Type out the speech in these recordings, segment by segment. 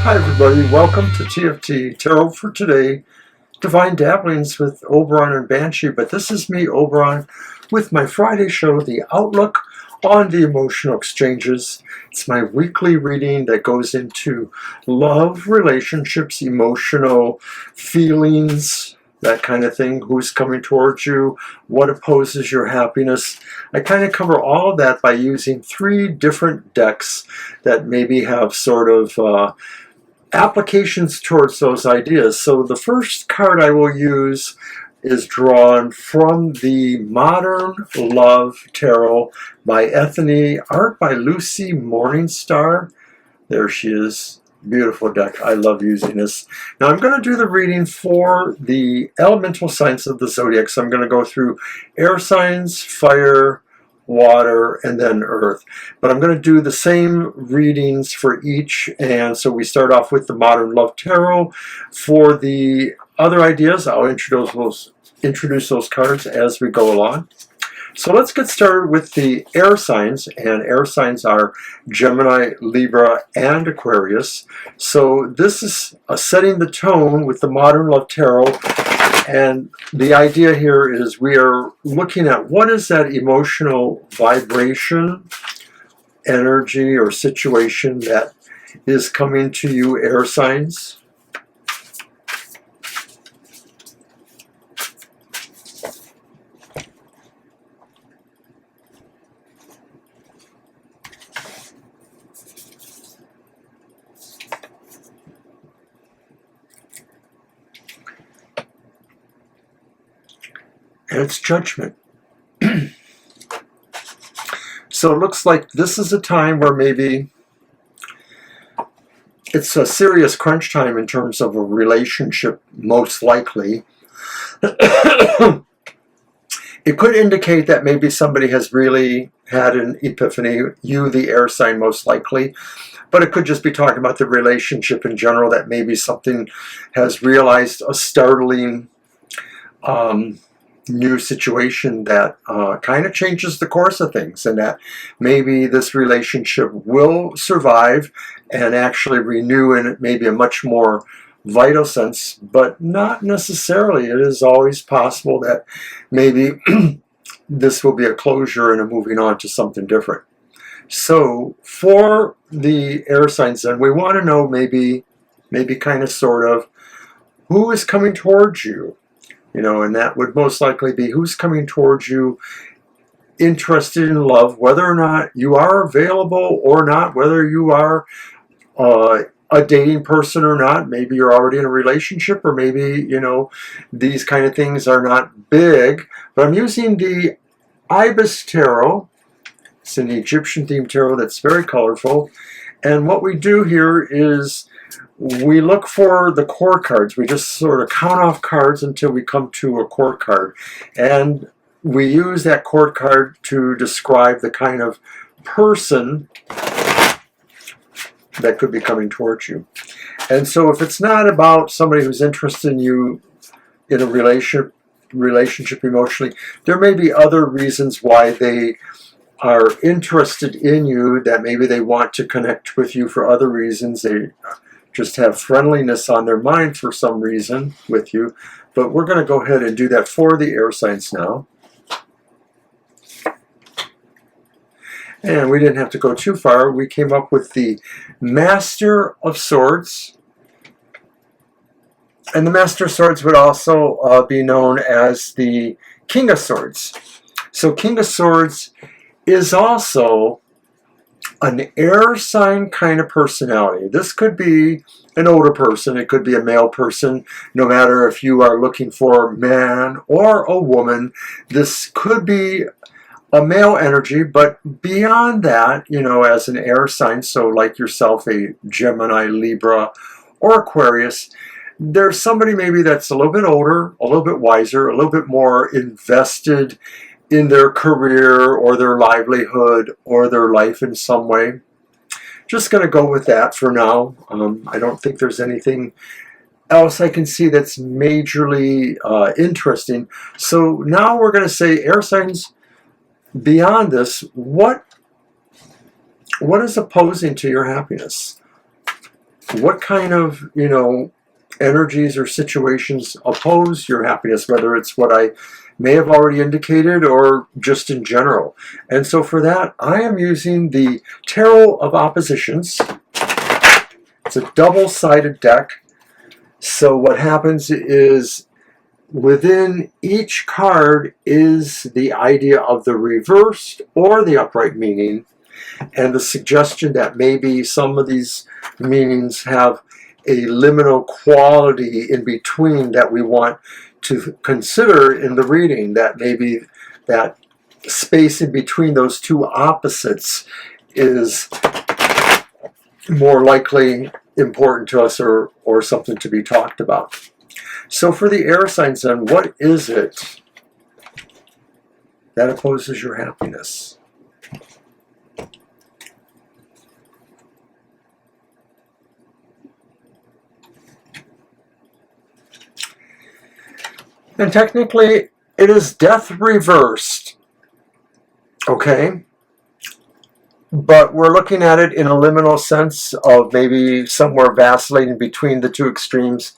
Hi everybody, welcome to TFT Tarot for today. Divine Dabblings with Oberon and Banshee, but this is me, Oberon, with my Friday show, The Outlook on the Emotional Exchanges. It's my weekly reading that goes into love, relationships, emotional feelings, that kind of thing. Who's coming towards you? What opposes your happiness? I kind of cover all of that by using 3 different decks that maybe have sort of applications towards those ideas. So the first card I will use is drawn from the Modern Love Tarot by Ethne, art by Lucy Morningstar. There she is. Beautiful deck. I love using this. Now I'm going to do the reading for the elemental signs of the zodiac. So I'm going to go through air signs, fire, water, and then earth. But I'm going to do the same readings for each. And so we start off with the Modern Love Tarot. For the other ideas, I'll introduce those cards as we go along. So let's get started with the air signs, and air signs are Gemini, Libra, and Aquarius. So this is setting the tone with the Modern Love Tarot, and the idea here is we are looking at what is that emotional vibration, energy, or situation that is coming to you, air signs. And it's judgment. So it looks like this is a time where maybe it's a serious crunch time in terms of a relationship, most likely. It could indicate that maybe somebody has really had an epiphany, you, the air sign, most likely. But it could just be talking about the relationship in general, that maybe something has realized a startling new situation that kind of changes the course of things, and that maybe this relationship will survive and actually renew in maybe a much more vital sense, but not necessarily. It is always possible that maybe this will be a closure and a moving on to something different. So for the air signs, then, we want to know maybe kind of sort of who is coming towards you. You know, and that would most likely be who's coming towards you, interested in love, whether or not you are available or not, whether you are a dating person or not. Maybe you're already in a relationship, or maybe, you know, these kind of things are not big. But I'm using the Ibis Tarot. It's an Egyptian themed tarot that's very colorful. And what we do here is we look for the core cards. We just sort of count off cards until we come to a core card. And we use that core card to describe the kind of person that could be coming towards you. And so if it's not about somebody who's interested in you in a relationship emotionally, there may be other reasons why they are interested in you, that maybe they want to connect with you for other reasons. They just have friendliness on their mind for some reason with you. But we're going to go ahead and do that for the air signs now. And we didn't have to go too far. We came up with the Master of Swords. And the Master of Swords would also be known as the King of Swords. So King of Swords is also an air sign kind of personality. This could be an older person. It could be a male person. No matter if you are looking for a man or a woman, this could be a male energy. But beyond that, you know, as an air sign, so like yourself, a Gemini, Libra, or Aquarius, there's somebody maybe that's a little bit older, a little bit wiser, a little bit more invested in their career or their livelihood or their life in some way. Just going to go with that for now. I don't think there's anything else I can see that's majorly interesting. So now we're going to say air signs. Beyond this, what is opposing to your happiness? what kind of, energies or situations oppose your happiness, whether it's what I may have already indicated or just in general. And so for that, I am using the Tarot of Oppositions. It's a double-sided deck. So what happens is within each card is the idea of the reversed or the upright meaning, and the suggestion that maybe some of these meanings have a liminal quality in between that we want to consider in the reading, that maybe that space in between those two opposites is more likely important to us, or something to be talked about. So for the air signs then, what is it that opposes your happiness? And technically, it is death reversed, okay? But we're looking at it in a liminal sense of maybe somewhere vacillating between the two extremes.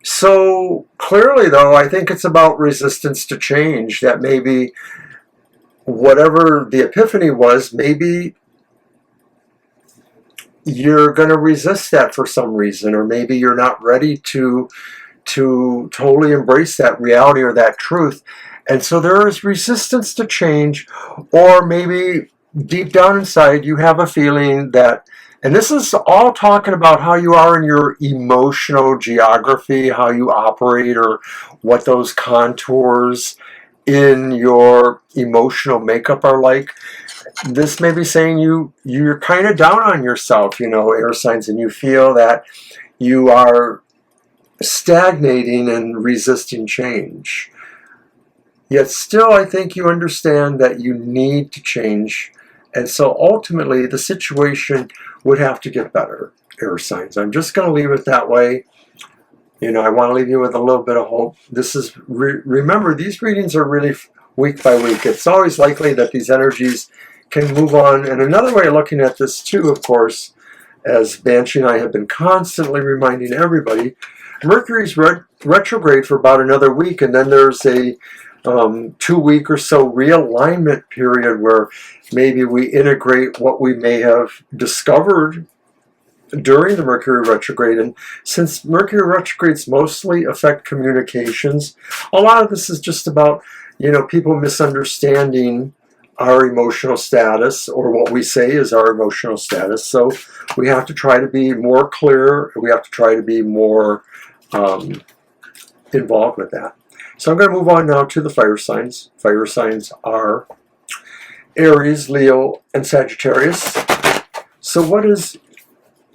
So clearly, though, I think it's about resistance to change, that maybe whatever the epiphany was, maybe you're going to resist that for some reason, or maybe you're not ready to totally embrace that reality or that truth. And so there is resistance to change, or maybe deep down inside you have a feeling that, and this is all talking about how you are in your emotional geography, how you operate, or what those contours in your emotional makeup are like. This may be saying you're kind of down on yourself, air signs, and you feel that you are stagnating and resisting change. Yet still, I think you understand that you need to change. And so ultimately, the situation would have to get better, air signs. I'm just going to leave it that way. I want to leave you with a little bit of hope. This is, remember, these readings are really week by week. It's always likely that these energies can move on. And another way of looking at this too, of course, as Banshee and I have been constantly reminding everybody, Mercury's retrograde for about another week, and then there's a 2-week or so realignment period where maybe we integrate what we may have discovered during the Mercury retrograde. And since Mercury retrogrades mostly affect communications, a lot of this is just about, people misunderstanding our emotional status, or what we say is our emotional status. So we have to try to be more clear. We have to try to be more involved with that. So I'm going to move on now to the fire signs. Fire signs are Aries, Leo, and Sagittarius. So what is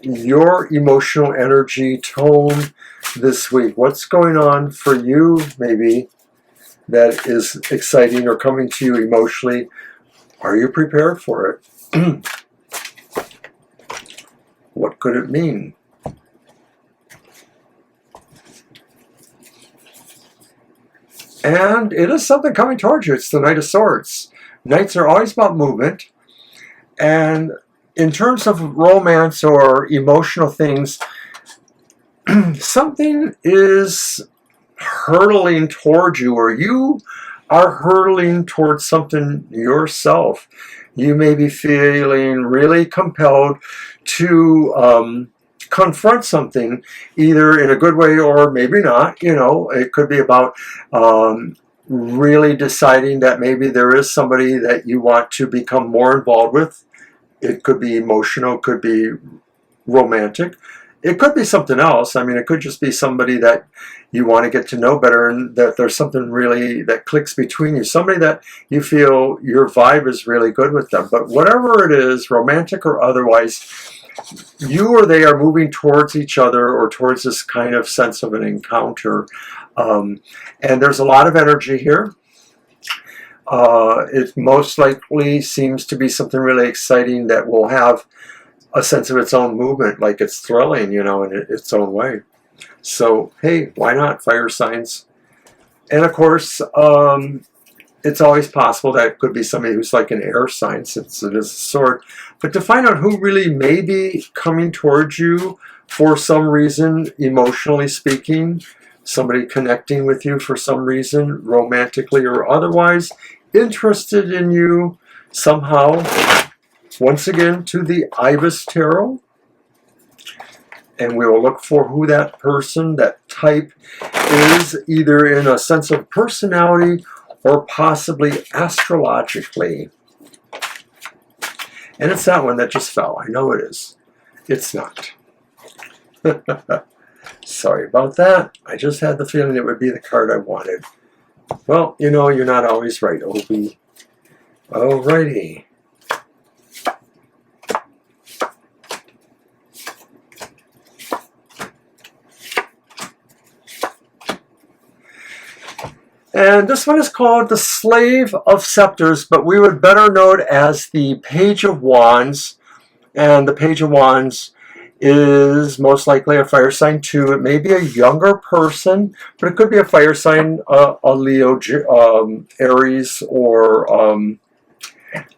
your emotional energy tone this week? What's going on for you, maybe, that is exciting or coming to you emotionally? Are you prepared for it? What could it mean? And it is something coming towards you. It's the Knight of Swords. Knights are always about movement. And in terms of romance or emotional things, something is hurtling towards you, or you are hurtling towards something yourself. You may be feeling really compelled to confront something, either in a good way or maybe not. It could be about really deciding that maybe there is somebody that you want to become more involved with. It could be emotional, it could be romantic. It could be something else. It could just be somebody that you want to get to know better, and that there's something really that clicks between you. Somebody that you feel your vibe is really good with them. But whatever it is, romantic or otherwise, you or they are moving towards each other, or towards this kind of sense of an encounter. And there's a lot of energy here. It most likely seems to be something really exciting that will have a sense of its own movement, like it's thrilling, in its own way. So, hey, why not, fire signs? And of course, it's always possible that it could be somebody who's like an air sign, since it is a sword. But to find out who really may be coming towards you for some reason, emotionally speaking, somebody connecting with you for some reason, romantically or otherwise, interested in you somehow, once again, to the Ibis Tarot. And we will look for who that person, that type, is, either in a sense of personality or possibly astrologically. And it's that one that just fell. I know it is. It's not. Sorry about that. I just had the feeling it would be the card I wanted. Well, you know, you're not always right, Obi. Alrighty. And this one is called the Slave of Scepters, but we would better know it as the Page of Wands. And the Page of Wands is most likely a fire sign too. It may be a younger person, but it could be a fire sign, a Leo, Aries, or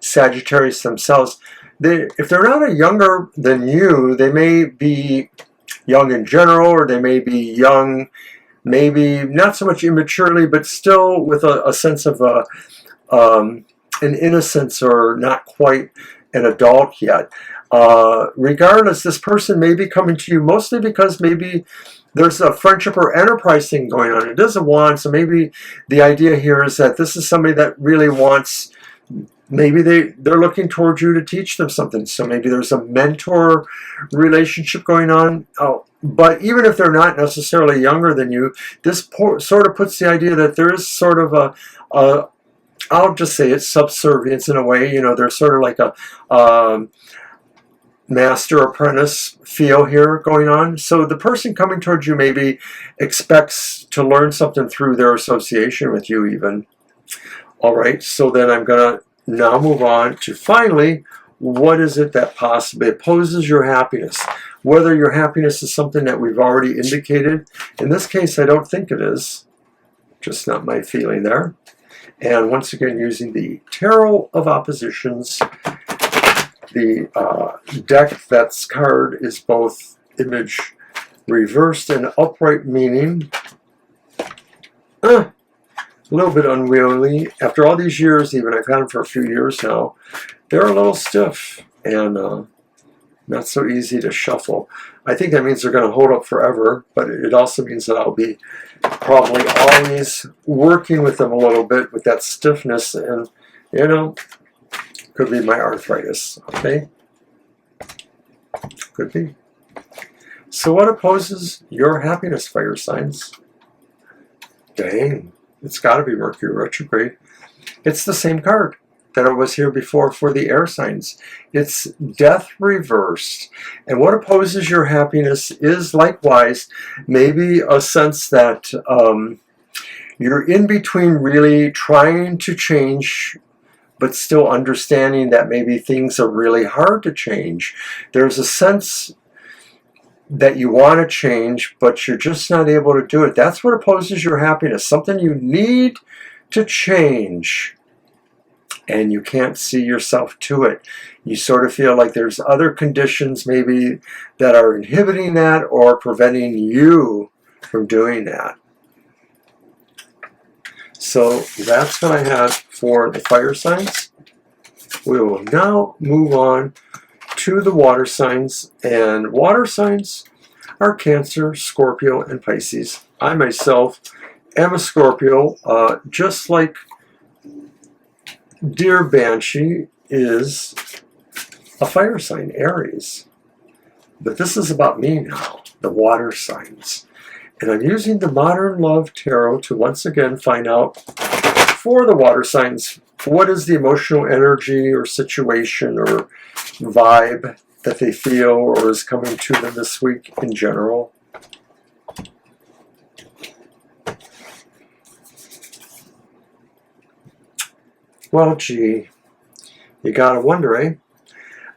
Sagittarius themselves. If they're not younger than you, they may be young in general, or they may be young, maybe not so much immaturely, but still with a sense of an innocence, or not quite an adult yet. Regardless, this person may be coming to you mostly because maybe there's a friendship or enterprise thing going on. It is a wand, so maybe the idea here is that this is somebody that really wants, maybe they're looking towards you to teach them something. So maybe there's a mentor relationship going on. But even if they're not necessarily younger than you, this sort of puts the idea that there is sort of a I'll just say it's subservience in a way. You know, there's sort of like a master-apprentice feel here going on. So the person coming towards you maybe expects to learn something through their association with you even. All right, so then I'm going to now move on to finally, what is it that possibly opposes your happiness? Whether your happiness is something that we've already indicated. In this case, I don't think it is. Just not my feeling there. And once again, using the Tarot of Oppositions, the deck that's card is both image reversed and upright, meaning a little bit unwieldy. After all these years, even I've had them for a few years now, they're a little stiff and not so easy to shuffle. I think that means they're going to hold up forever, but it also means that I'll be probably always working with them a little bit with that stiffness, and you know, could be my arthritis, okay? Could be. So what opposes your happiness, fire signs? Dang, it's got to be Mercury retrograde. It's the same card that it was here before for the air signs. It's death reversed. And what opposes your happiness is likewise maybe a sense that you're in between really trying to change, but still understanding that maybe things are really hard to change. There's a sense that you want to change, but you're just not able to do it. That's what opposes your happiness. Something you need to change, and you can't see yourself to it. You sort of feel like there's other conditions maybe that are inhibiting that or preventing you from doing that. So that's what I have for the fire signs. We will now move on to the water signs. And water signs are Cancer, Scorpio, and Pisces. I myself am a Scorpio, just like Dear Banshee is a fire sign, Aries. But this is about me now, the water signs. And I'm using the Modern Love Tarot to once again find out for the water signs, what is the emotional energy or situation or vibe that they feel or is coming to them this week in general. Well, gee, you gotta wonder, eh?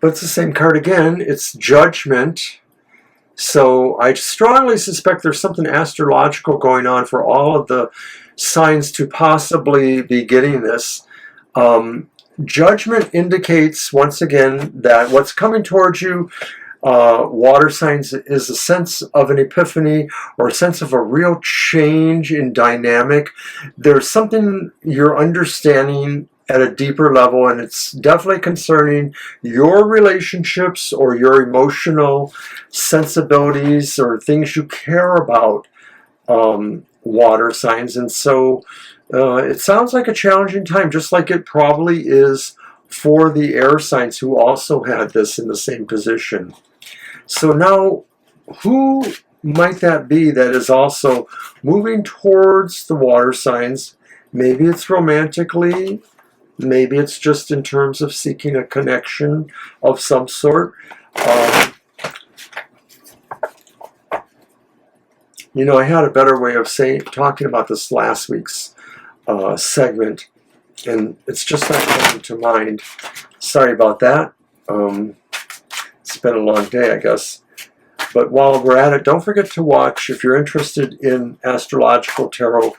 But it's the same card again. It's Judgment. So I strongly suspect there's something astrological going on for all of the signs to possibly be getting this. Judgment indicates, once again, that what's coming towards you, water signs, is a sense of an epiphany or a sense of a real change in dynamic. There's something you're understanding at a deeper level, and it's definitely concerning your relationships or your emotional sensibilities or things you care about, water signs. And so it sounds like a challenging time, just like it probably is for the air signs who also had this in the same position. So now, who might that be that is also moving towards the water signs? Maybe it's romantically, maybe it's just in terms of seeking a connection of some sort. You know, I had a better way of talking about this last week's segment, and it's just not coming to mind. Sorry about that. It's been a long day, I guess. But while we're at it, don't forget to watch, if you're interested in astrological tarot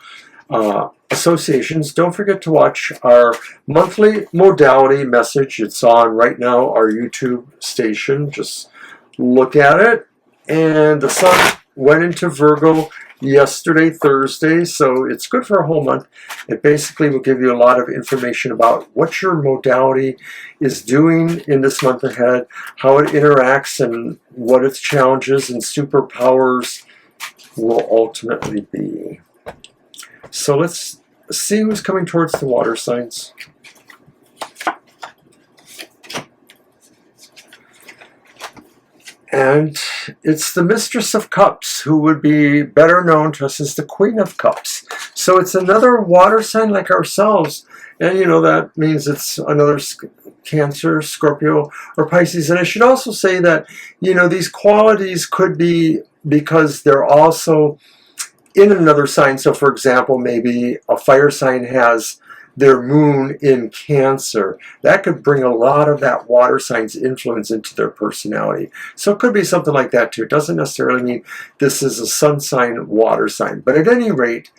associations, don't forget to watch our monthly modality message. It's on right now, our YouTube station. Just look at it. And the sun went into Virgo yesterday, Thursday, so it's good for a whole month. It basically will give you a lot of information about what your modality is doing in this month ahead, how it interacts, and what its challenges and superpowers will ultimately be. So let's see who's coming towards the water signs. And it's the Mistress of Cups, who would be better known to us as the Queen of Cups. So it's another water sign like ourselves. And, you know, that means it's another Cancer, Scorpio, or Pisces. And I should also say that, you know, these qualities could be because they're also in another sign. So, for example, maybe a fire sign has their moon in Cancer. That could bring a lot of that water sign's influence into their personality. So it could be something like that too. It doesn't necessarily mean this is a sun sign, water sign. But at any rate,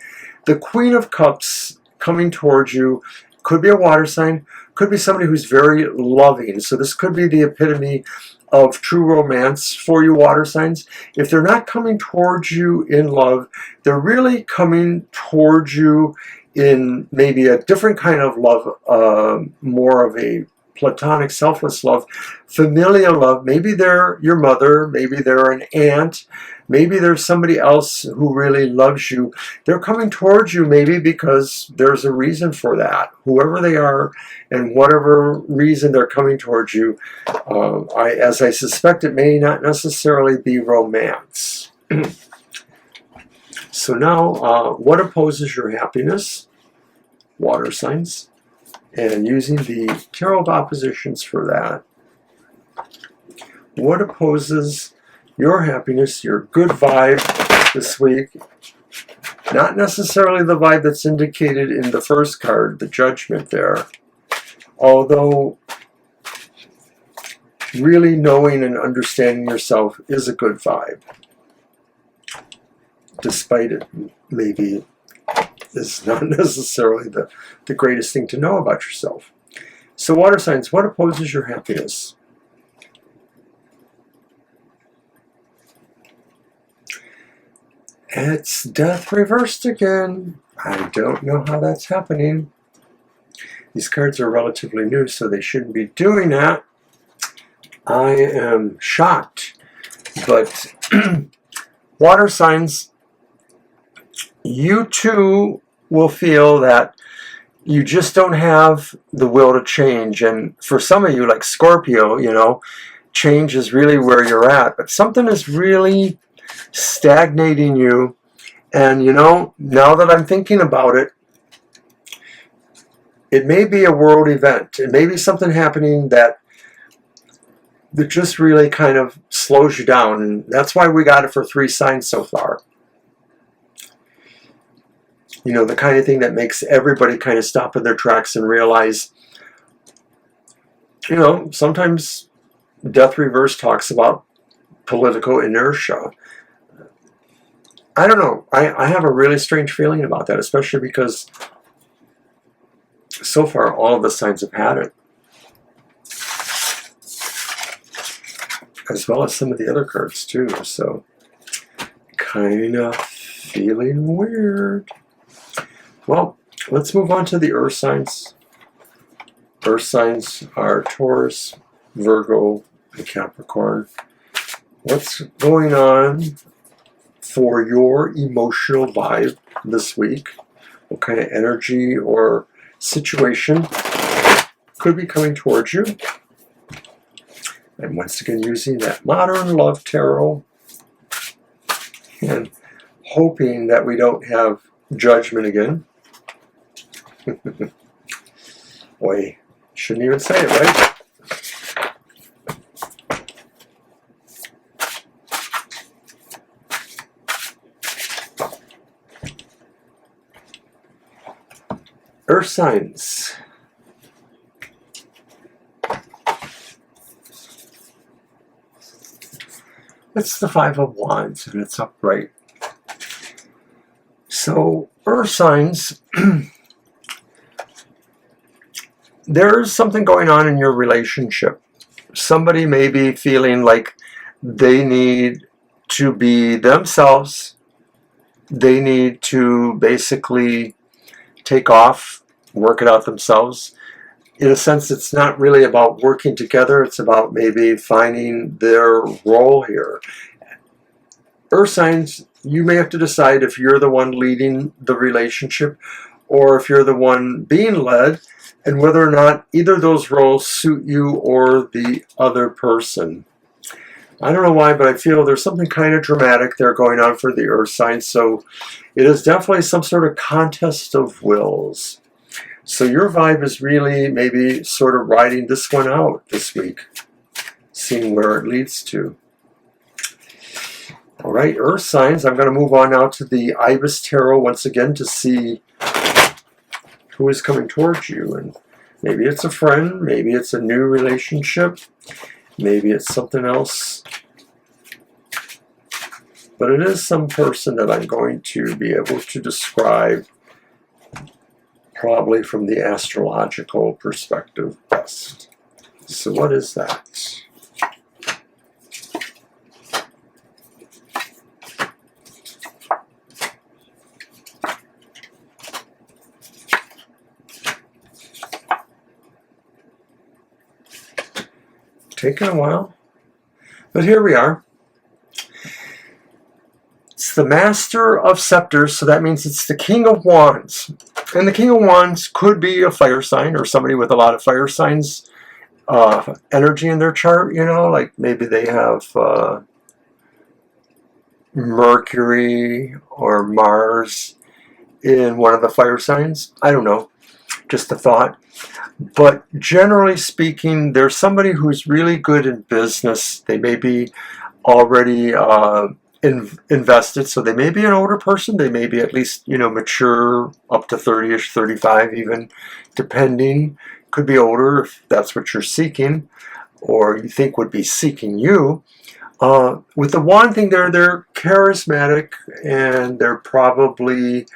the Queen of Cups coming towards you could be a water sign, could be somebody who's very loving. So this could be the epitome of true romance for you water signs. If they're not coming towards you in love, they're really coming towards you in maybe a different kind of love, more of a platonic, selfless love, familial love. Maybe they're your mother, maybe they're an aunt, maybe there's somebody else who really loves you. They're coming towards you maybe because there's a reason for that. Whoever they are and whatever reason they're coming towards you, as I suspect, it may not necessarily be romance. So now, what opposes your happiness? Water signs. And using the tarot of oppositions for that. What opposes your happiness, your good vibe this week? Not necessarily the vibe that's indicated in the first card, the Judgment there. Although really knowing and understanding yourself is a good vibe. Despite it maybe is not necessarily the greatest thing to know about yourself. So water signs, what opposes your happiness? It's death reversed again. I don't know how that's happening. These cards are relatively new, so they shouldn't be doing that. I am shocked. But water signs, you too will feel that you just don't have the will to change. And for some of you, like Scorpio, you know, change is really where you're at. But something is really stagnating you. And, you know, now that I'm thinking about it, it may be a world event. It may be something happening that just really kind of slows you down. And that's why we got it for 3 signs so far. You know, the kind of thing that makes everybody kind of stop in their tracks and realize, you know, sometimes Death Reverse talks about political inertia. I don't know. I have a really strange feeling about that, especially because so far all of the signs have had it, as well as some of the other cards too. So kind of feeling weird. Well, let's move on to the earth signs. Earth signs are Taurus, Virgo, and Capricorn. What's going on for your emotional vibe this week? What kind of energy or situation could be coming towards you? And once again, using that modern love tarot and hoping that we don't have judgment again. Boy, shouldn't even say it, right? Earth signs. It's the Five of Wands, and it's upright. So, earth signs, there's something going on in your relationship. Somebody may be feeling like they need to be themselves. They need to basically take off, work it out themselves. In a sense, it's not really about working together. It's about maybe finding their role here. Earth signs, you may have to decide if you're the one leading the relationship or if you're the one being led, and whether or not either of those roles suit you or the other person. I don't know why, but I feel there's something kind of dramatic there going on for the earth signs. So it is definitely some sort of contest of wills. So your vibe is really maybe sort of riding this one out this week, seeing where it leads to. All right, earth signs. I'm going to move on now to the Ibis Tarot once again to see who is coming towards you. And maybe it's a friend, maybe it's a new relationship, maybe it's something else. But it is some person that I'm going to be able to describe probably from the astrological perspective best. So what is that? Taking a while, but here we are. It's the Master of Scepters, so that means it's the King of Wands. And the King of Wands could be a fire sign or somebody with a lot of fire signs energy in their chart, you know, like maybe they have Mercury or Mars in one of the fire signs. I don't know, just a thought. But generally speaking, there's somebody who's really good in business. They may be already invested, so they may be an older person. They may be at least, you know, mature, up to 30-ish, 35 even, depending. Could be older if that's what you're seeking, or you think would be seeking you. With the wand thing there, they're charismatic, and they're probably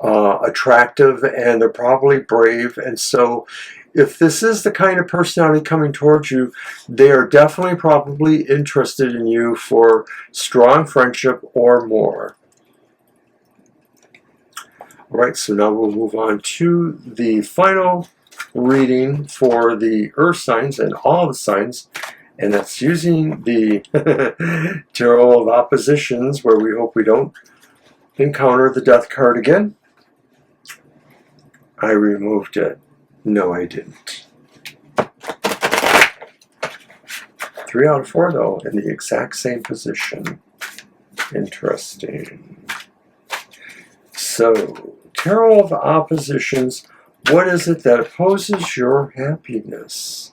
attractive, and they're probably brave. And so if this is the kind of personality coming towards you, they are definitely probably interested in you for strong friendship or more. All right, so now we'll move on to the final reading for the earth signs and all the signs, and that's using the Tarot of Oppositions, where we hope we don't encounter the Death card again. I removed it. No, I didn't. 3 out of 4, though, in the exact same position. Interesting. So, Tarot of Oppositions, what is it that opposes your happiness?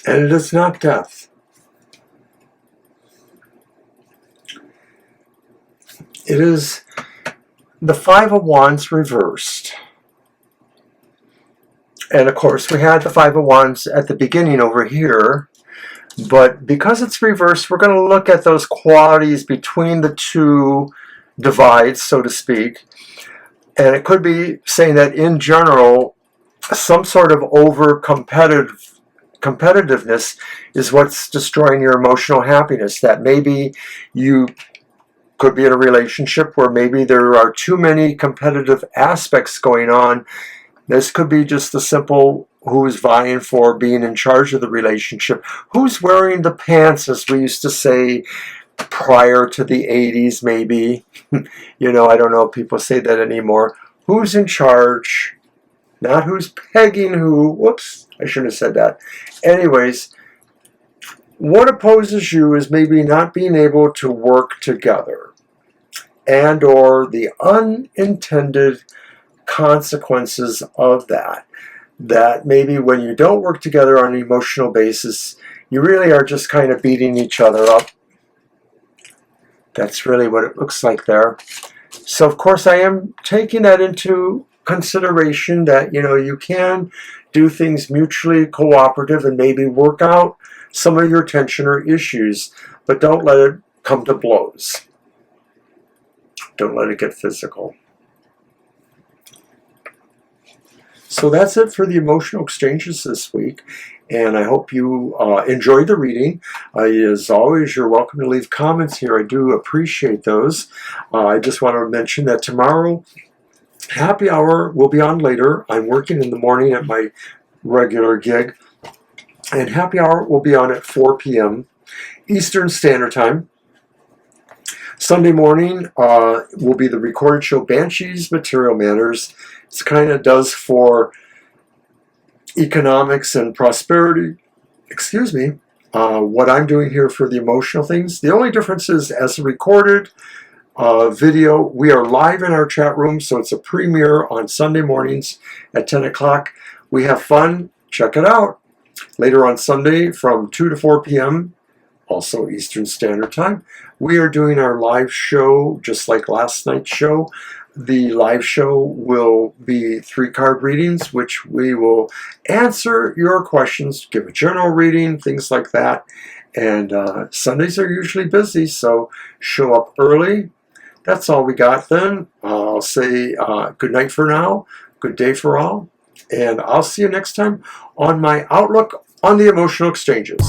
And it is not death. It is the Five of Wands reversed. And of course, we had the Five of Wands at the beginning over here. But because it's reversed, we're going to look at those qualities between the two divides, so to speak. And it could be saying that in general, some sort of competitiveness is what's destroying your emotional happiness. That maybe you could be in a relationship where maybe there are too many competitive aspects going on. This could be just the simple who is vying for being in charge of the relationship. Who's wearing the pants, as we used to say prior to the 80s, maybe. You know, I don't know if people say that anymore. Who's in charge? Not who's pegging who. Whoops, I shouldn't have said that. Anyways, what opposes you is maybe not being able to work together, and or the unintended consequences of that. That maybe when you don't work together on an emotional basis, you really are just kind of beating each other up. That's really what it looks like there. So of course I am taking that into consideration, that you can do things mutually cooperative and maybe work out some of your tension or issues, but don't let it come to blows. Don't let it get physical. So that's it for the emotional exchanges this week, and I hope you enjoyed the reading. As always, you're welcome to leave comments here. I do appreciate those. I just want to mention that tomorrow, happy hour will be on later. I'm working in the morning at my regular gig, and happy hour will be on at 4 p.m. Eastern Standard Time. Sunday morning will be the recorded show Banshees Material Matters. It kind of does for economics and prosperity. Excuse me. What I'm doing here for the emotional things. The only difference is, as a recorded video, we are live in our chat room, so it's a premiere on Sunday mornings at 10 o'clock. We have fun. Check it out. Later on Sunday from 2 to 4 p.m., also Eastern Standard Time, we are doing our live show just like last night's show. The live show will be 3-card readings, which we will answer your questions, give a general reading, things like that. And Sundays are usually busy, so show up early. That's all we got then. I'll say good night for now, good day for all, and I'll see you next time on my outlook on the emotional exchanges.